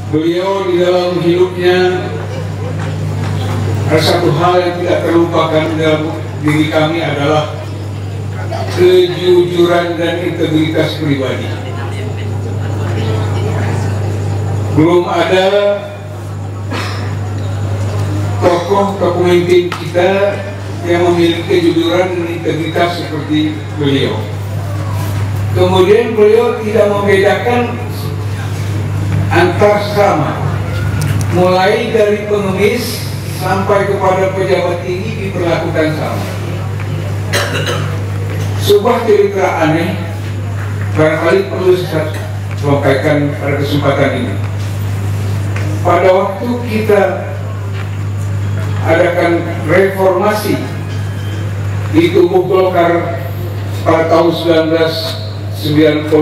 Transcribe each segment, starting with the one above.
Beliau di dalam hidupnya ada satu hal yang tidak terlupakan dalam diri kami adalah kejujuran dan integritas pribadi. Belum ada tokoh pemimpin kita yang memiliki kejujuran dan integritas seperti beliau. Kemudian beliau tidak membedakan antar sesama, mulai dari pengemis sampai kepada pejabat tinggi diperlakukan sama. Sebuah cerita aneh barangkali perlu saya sampaikan pada kesempatan ini. Pada waktu kita adakan reformasi di tubuh Golkar pada tahun 1998,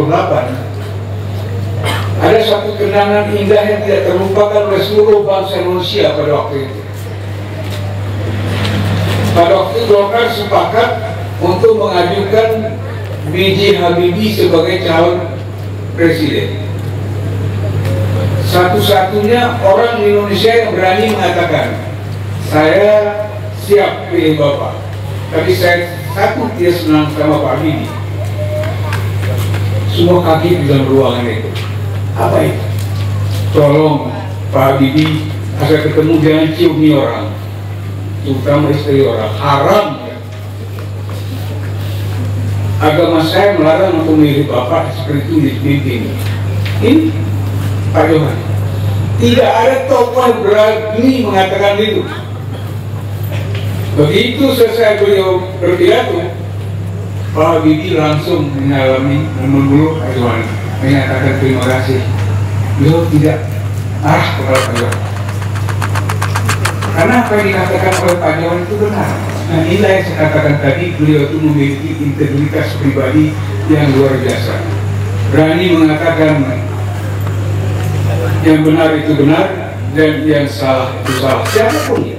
ada satu kenangan indah yang tidak terlupakan oleh seluruh bangsa Indonesia pada waktu itu. Pada waktu itu Golkar sepakat untuk mengajukan B.J. Habibie sebagai calon presiden. Satu-satunya orang di Indonesia yang berani mengatakan, saya siap pilih Bapak, tapi saya satu tidak senang sama Pak Habibie. Semua kaki di dalam ruangan itu. Apa itu? Tolong Pak Habibie, asal ketemu jangan cium nih orang, terutama istri orang, haram ya. Agama saya melarang untuk memilih Bapak seperti itu dipimpin. Ini Pak Johan, tidak ada tokoh yang berani mengatakan itu. Begitu selesai beliau berpidato, Pak Habibie langsung mengalami memeluk Pak Johan, menyatakan terima kasih. Beliau tidak marah kepada Pak Johan, karena apa yang dikatakan oleh Pak Johan itu benar. Nah, inilah yang saya katakan tadi, beliau itu memiliki integritas pribadi yang luar biasa. Berani mengatakan yang benar itu benar dan yang salah itu salah, siapapun ya.